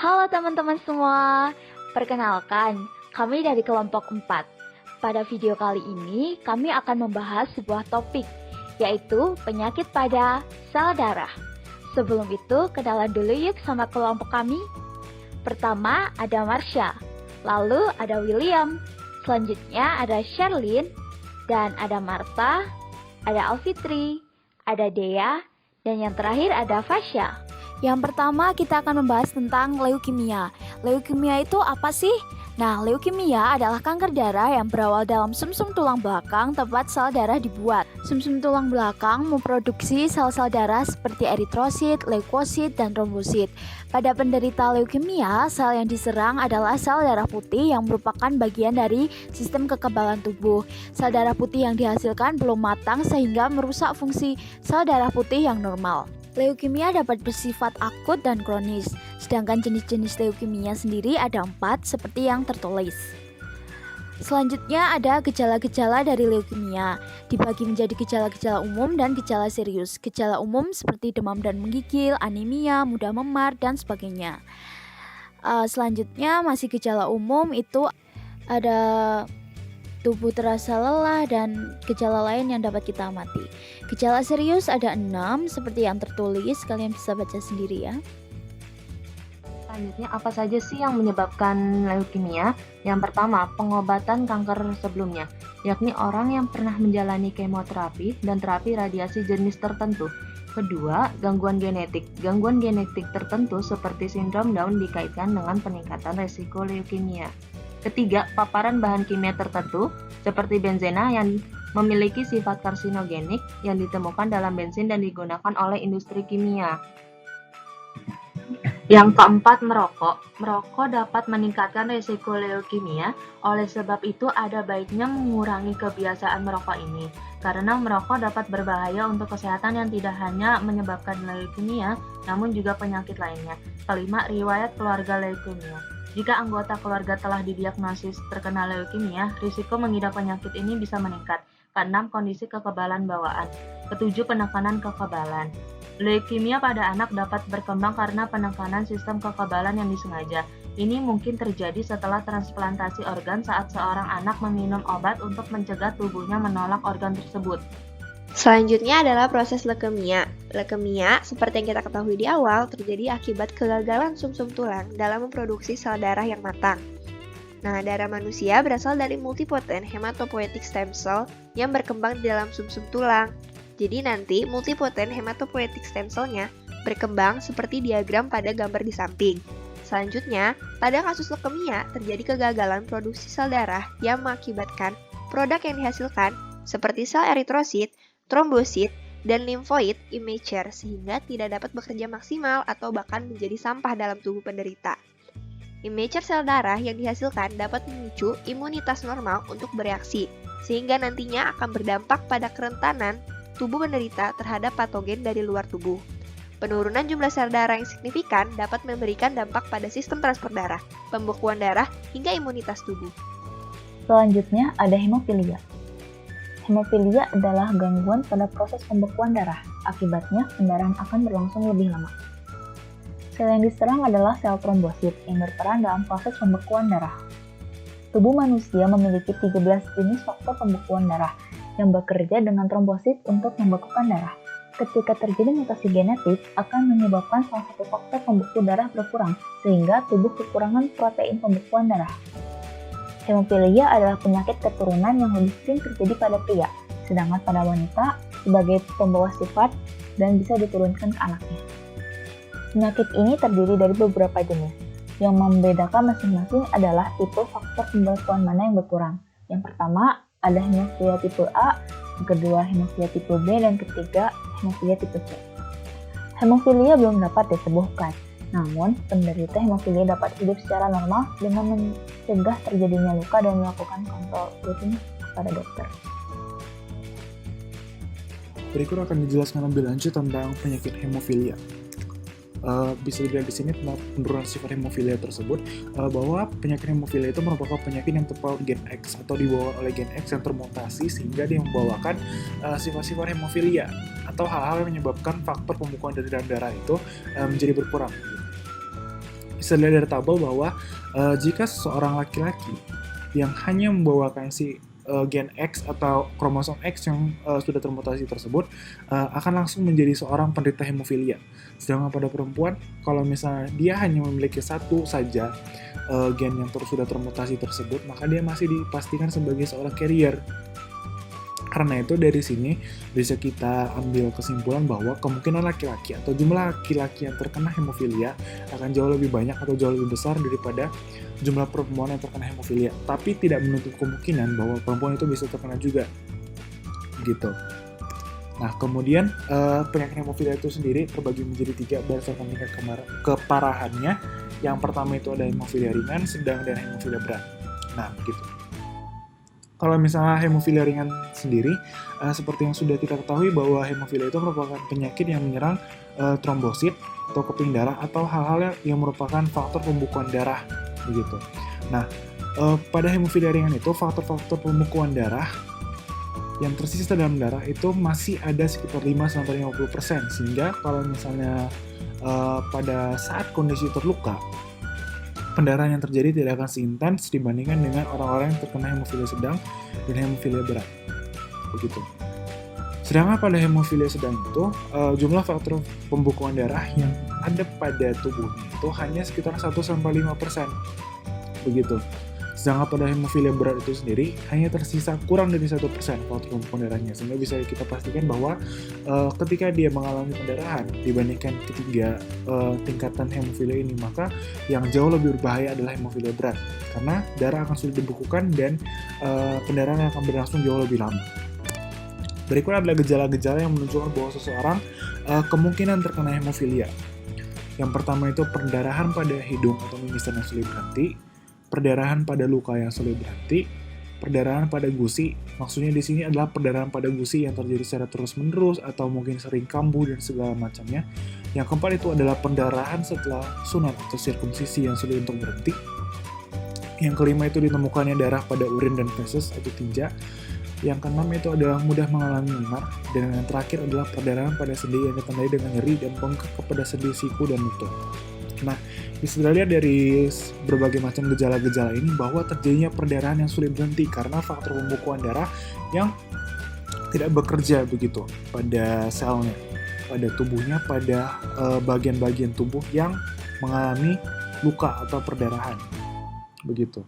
Halo teman-teman semua, perkenalkan, kami dari kelompok 4. Pada video kali ini, kami akan membahas sebuah topik, yaitu penyakit pada sel darah. Sebelum itu, kenalan dulu yuk sama kelompok kami. Pertama, ada Marsha, lalu ada William, selanjutnya ada Sherlyn, dan ada Martha, ada Alfitri, ada Dea, dan yang terakhir ada Fasya. Yang pertama kita akan membahas tentang leukemia. Leukemia itu apa sih? Nah, leukemia adalah kanker darah yang berawal dalam sumsum tulang belakang tempat sel darah dibuat. Sumsum tulang belakang memproduksi sel-sel darah seperti eritrosit, leukosit, dan trombosit. Pada penderita leukemia, sel yang diserang adalah sel darah putih yang merupakan bagian dari sistem kekebalan tubuh. Sel darah putih yang dihasilkan belum matang sehingga merusak fungsi sel darah putih yang normal. Leukemia dapat bersifat akut dan kronis, sedangkan jenis-jenis leukemia sendiri ada 4 seperti yang tertulis. Selanjutnya ada gejala-gejala dari leukemia, dibagi menjadi gejala-gejala umum dan gejala serius. Gejala umum seperti demam dan menggigil, anemia, mudah memar, dan sebagainya. Selanjutnya masih gejala umum itu ada tubuh terasa lelah dan gejala lain yang dapat kita amati. Gejala serius ada 6 seperti yang tertulis, kalian bisa baca sendiri ya. Selanjutnya, apa saja sih yang menyebabkan leukemia? Yang pertama, pengobatan kanker sebelumnya, yakni orang yang pernah menjalani kemoterapi dan terapi radiasi jenis tertentu. Kedua, gangguan genetik. Gangguan genetik tertentu seperti sindrom Down dikaitkan dengan peningkatan resiko leukemia. Ketiga, paparan bahan kimia tertentu seperti benzena yang memiliki sifat karsinogenik yang ditemukan dalam bensin dan digunakan oleh industri kimia. Yang keempat, merokok. Merokok dapat meningkatkan risiko leukemia, oleh sebab itu ada baiknya mengurangi kebiasaan merokok ini, karena merokok dapat berbahaya untuk kesehatan yang tidak hanya menyebabkan leukemia, namun juga penyakit lainnya. Kelima, riwayat keluarga leukemia. Jika anggota keluarga telah didiagnosis terkena leukemia, risiko mengidap penyakit ini bisa meningkat. Keenam, kondisi kekebalan bawaan. Ketujuh, penekanan kekebalan. Leukemia pada anak dapat berkembang karena penekanan sistem kekebalan yang disengaja. Ini mungkin terjadi setelah transplantasi organ saat seorang anak meminum obat untuk mencegah tubuhnya menolak organ tersebut. Selanjutnya adalah proses leukemia. Leukemia, seperti yang kita ketahui di awal, terjadi akibat kegagalan sumsum tulang dalam memproduksi sel darah yang matang. Nah, darah manusia berasal dari multipotent hematopoietic stem cell yang berkembang di dalam sumsum tulang. Jadi nanti multipotent hematopoietic stem cell-nya berkembang seperti diagram pada gambar di samping. Selanjutnya, pada kasus leukemia terjadi kegagalan produksi sel darah yang mengakibatkan produk yang dihasilkan seperti sel eritrosit, trombosit, dan limfoid immature sehingga tidak dapat bekerja maksimal atau bahkan menjadi sampah dalam tubuh penderita. Immature sel darah yang dihasilkan dapat memicu imunitas normal untuk bereaksi, sehingga nantinya akan berdampak pada kerentanan tubuh penderita terhadap patogen dari luar tubuh. Penurunan jumlah sel darah yang signifikan dapat memberikan dampak pada sistem transport darah, pembekuan darah, hingga imunitas tubuh. Selanjutnya ada hemofilia. Hemofilia adalah gangguan pada proses pembekuan darah. Akibatnya, pendarahan akan berlangsung lebih lama. Sel yang diserang adalah sel trombosit yang berperan dalam proses pembekuan darah. Tubuh manusia memiliki 13 jenis faktor pembekuan darah yang bekerja dengan trombosit untuk membekukan darah. Ketika terjadi mutasi genetik, akan menyebabkan salah satu faktor pembeku darah berkurang, sehingga tubuh kekurangan protein pembekuan darah. Hemofilia adalah penyakit keturunan yang lebih sering terjadi pada pria, sedangkan pada wanita sebagai pembawa sifat dan bisa diturunkan ke anaknya. Penyakit ini terdiri dari beberapa jenis. Yang membedakan masing-masing adalah tipe faktor pembekuan mana yang berkurang. Yang pertama ada hemofilia tipe A, yang kedua hemofilia tipe B, dan ketiga hemofilia tipe C. Hemofilia belum dapat disembuhkan. Namun, penderita hemofilia dapat hidup secara normal dengan mencegah terjadinya luka dan melakukan kontrol rutin kepada dokter. Berikut akan dijelaskan lebih lanjut tentang penyakit hemofilia. Bisa dilihat di sini tentang penurunan sifat hemofilia tersebut, bahwa penyakit hemofilia itu merupakan penyakit yang terpaut gen X atau dibawa oleh gen X yang termutasi sehingga dia membawakan sifat-sifat hemofilia atau hal-hal yang menyebabkan faktor pembekuan dari dalam darah itu menjadi berkurang. bisa dilihat dari tabel bahwa jika seseorang laki-laki yang hanya membawakan si gen X atau kromosom X yang sudah termutasi tersebut akan langsung menjadi seorang penderita hemofilia. Sedangkan pada perempuan, kalau misalnya dia hanya memiliki satu saja gen yang sudah termutasi tersebut, maka dia masih dipastikan sebagai seorang carrier. Karena itu dari sini bisa kita ambil kesimpulan bahwa kemungkinan laki-laki atau jumlah laki-laki yang terkena hemofilia akan jauh lebih banyak atau jauh lebih besar daripada jumlah perempuan yang terkena hemofilia. Tapi tidak menutup kemungkinan bahwa perempuan itu bisa terkena juga. Gitu. Nah, kemudian penyakit hemofilia itu sendiri terbagi menjadi 3 berdasarkan tingkat keparahannya. Yang pertama itu ada hemofilia ringan, sedang, dan hemofilia berat. Nah, begitu. Kalau misalnya hemofilia ringan sendiri, seperti yang sudah kita ketahui bahwa hemofilia itu merupakan penyakit yang menyerang trombosit atau keping darah atau hal-hal yang merupakan faktor pembekuan darah, begitu. Nah, pada hemofilia ringan itu faktor-faktor pembekuan darah yang tersisa dalam darah itu masih ada sekitar 5-50%, sehingga kalau misalnya pada saat kondisi terluka, pendarahan yang terjadi tidak akan seintens dibandingkan dengan orang-orang yang terkena hemofilia sedang dan hemofilia berat. Begitu. Sedangkan pada hemofilia sedang itu, jumlah faktor pembekuan darah yang ada pada tubuhnya itu hanya sekitar 1-5%. Begitu. Sedangkan pada hemofilia berat itu sendiri hanya tersisa kurang dari 1% faktor pembekuan darahnya. Sehingga bisa kita pastikan bahwa ketika dia mengalami pendarahan dibandingkan ketiga tingkatan hemofilia ini, maka yang jauh lebih berbahaya adalah hemofilia berat. Karena darah akan sulit dibekukan dan pendarahan akan berlangsung jauh lebih lama. Berikut adalah gejala-gejala yang menunjukkan bahwa seseorang kemungkinan terkena hemofilia. Yang pertama itu perdarahan pada hidung atau mimisan yang sulit berhenti, perdarahan pada luka yang sulit berhenti, perdarahan pada gusi. Maksudnya di sini adalah perdarahan pada gusi yang terjadi secara terus-menerus atau mungkin sering kambuh dan segala macamnya. Yang keempat itu adalah pendarahan setelah sunat atau sirkumsisi yang sulit untuk berhenti. Yang kelima itu ditemukannya darah pada urin dan feses atau tinja. Yang keenam itu adalah mudah mengalami memar. Dan yang terakhir adalah perdarahan pada sendi yang ditandai dengan nyeri dan bengkak kepada sendi siku dan lutut. Nah, bisa dilihat dari berbagai macam gejala-gejala ini bahwa terjadinya perdarahan yang sulit berhenti karena faktor pembekuan darah yang tidak bekerja begitu pada selnya, pada tubuhnya, pada bagian-bagian tubuh yang mengalami luka atau perdarahan. Begitu.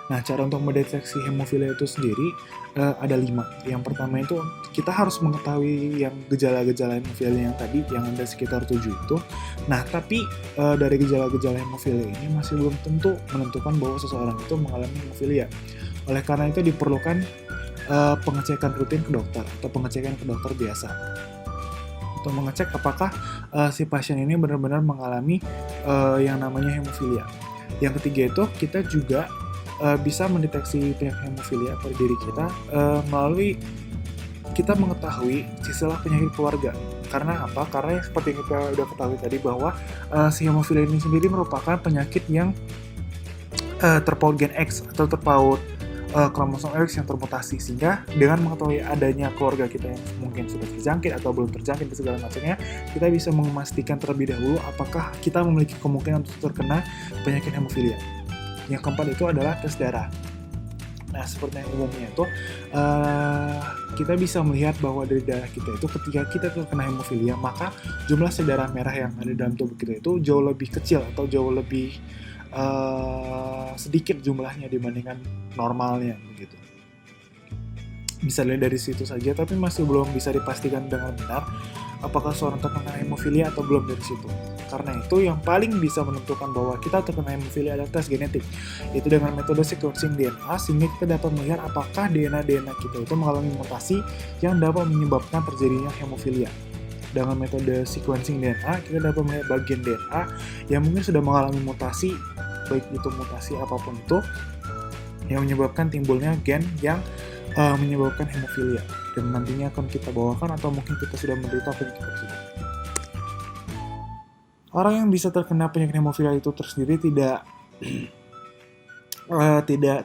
Nah, cara untuk mendeteksi hemofilia itu sendiri ada 5. Yang pertama itu kita harus mengetahui yang gejala-gejala hemofilia yang tadi, yang ada sekitar 7 itu. Nah, tapi dari gejala-gejala hemofilia ini masih belum tentu menentukan bahwa seseorang itu mengalami hemofilia. Oleh karena itu diperlukan pengecekan rutin ke dokter atau pengecekan ke dokter biasa untuk mengecek apakah si pasien ini benar-benar mengalami yang namanya hemofilia. Yang ketiga itu kita juga bisa mendeteksi penyakit hemofilia pada diri kita melalui kita mengetahui istilah penyakit keluarga. Karena apa? Karena seperti yang kita udah ketahui tadi bahwa si hemofilia ini sendiri merupakan penyakit yang terpaut gen X atau terpaut kromosom X yang termutasi, sehingga dengan mengetahui adanya keluarga kita yang mungkin sudah terjangkit atau belum terjangkit dan segala macamnya, kita bisa memastikan terlebih dahulu apakah kita memiliki kemungkinan untuk terkena penyakit hemofilia. Yang keempat itu adalah tes darah. Nah, seperti yang umumnya itu kita bisa melihat bahwa dari darah kita itu ketika kita terkena hemofilia, maka jumlah sel darah merah yang ada dalam tubuh kita itu jauh lebih kecil atau jauh lebih sedikit jumlahnya dibandingkan normalnya begitu. Bisa dilihat dari situ saja, tapi masih belum bisa dipastikan dengan benar apakah seorang terkena hemofilia atau belum dari situ. Karena itu yang paling bisa menentukan bahwa kita terkena hemofilia adalah tes genetik, yaitu dengan metode sequencing DNA, sehingga kita dapat melihat apakah DNA kita itu mengalami mutasi yang dapat menyebabkan terjadinya hemofilia. Dengan metode sequencing DNA, kita dapat melihat bagian DNA yang mungkin sudah mengalami mutasi, baik itu mutasi apapun itu, yang menyebabkan timbulnya gen yang menyebabkan hemofilia, dan nantinya akan kita bawakan atau mungkin kita sudah menderita penyakit tersebut. Orang yang bisa terkena penyakit hemofilia itu tersendiri tidak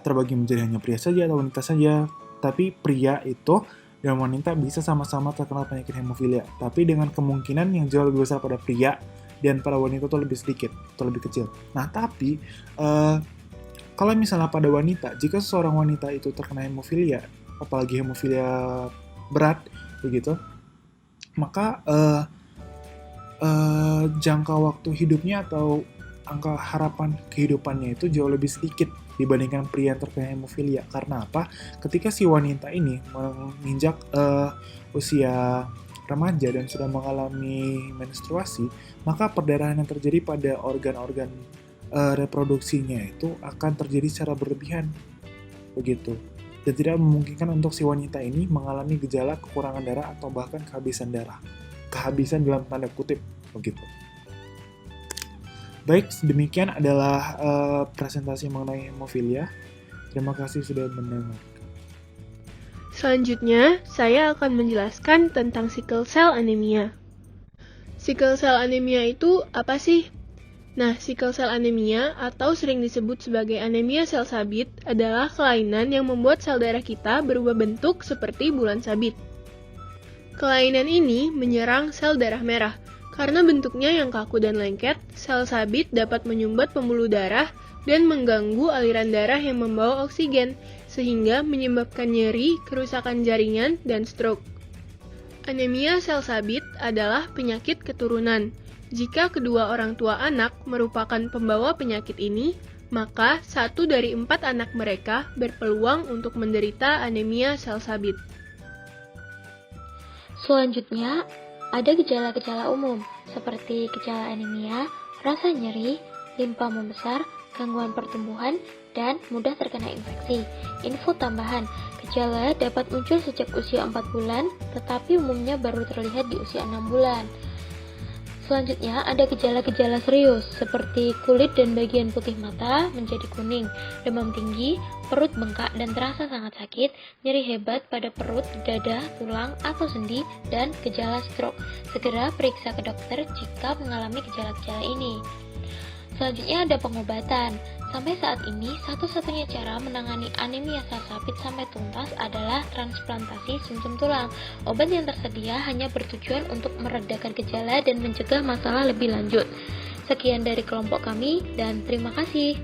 terbagi menjadi hanya pria saja atau wanita saja, tapi pria itu dan wanita bisa sama-sama terkena penyakit hemofilia, tapi dengan kemungkinan yang jauh lebih besar pada pria dan pada wanita itu lebih sedikit atau lebih kecil. Nah, tapi kalau misalnya pada wanita, jika seseorang wanita itu terkena hemofilia, apalagi hemofilia berat begitu, maka jangka waktu hidupnya atau angka harapan kehidupannya itu jauh lebih sedikit dibandingkan pria yang terkena hemofilia. Karena apa? Ketika si wanita ini menginjak usia remaja dan sudah mengalami menstruasi, maka perdarahan yang terjadi pada organ-organ reproduksinya itu akan terjadi secara berlebihan begitu, dan tidak memungkinkan untuk si wanita ini mengalami gejala kekurangan darah atau bahkan kehabisan darah, kehabisan dalam tanda kutip begitu. Baik, demikian adalah presentasi mengenai hemofilia. Terima kasih sudah mendengar. Selanjutnya, saya akan menjelaskan tentang sickle cell anemia. Sickle cell anemia itu apa sih? Nah, sickle cell anemia atau sering disebut sebagai anemia sel sabit adalah kelainan yang membuat sel darah kita berubah bentuk seperti bulan sabit. Kelainan ini menyerang sel darah merah. Karena bentuknya yang kaku dan lengket, sel sabit dapat menyumbat pembuluh darah dan mengganggu aliran darah yang membawa oksigen, sehingga menyebabkan nyeri, kerusakan jaringan, dan stroke. Anemia sel sabit adalah penyakit keturunan. Jika kedua orang tua anak merupakan pembawa penyakit ini, maka 1 dari 4 anak mereka berpeluang untuk menderita anemia sel sabit. Selanjutnya, ada gejala-gejala umum seperti gejala anemia, rasa nyeri, limpa membesar, gangguan pertumbuhan, dan mudah terkena infeksi. Info tambahan, gejala dapat muncul sejak usia 4 bulan, tetapi umumnya baru terlihat di usia 6 bulan. Selanjutnya, ada gejala-gejala serius seperti kulit dan bagian putih mata menjadi kuning, demam tinggi, perut bengkak dan terasa sangat sakit, nyeri hebat pada perut, dada, tulang, atau sendi, dan gejala stroke. Segera periksa ke dokter jika mengalami gejala-gejala ini. Selanjutnya ada pengobatan. Sampai saat ini, satu-satunya cara menangani anemia sel sabit sampai tuntas adalah transplantasi sumsum tulang. Obat yang tersedia hanya bertujuan untuk meredakan gejala dan mencegah masalah lebih lanjut. Sekian dari kelompok kami, dan terima kasih.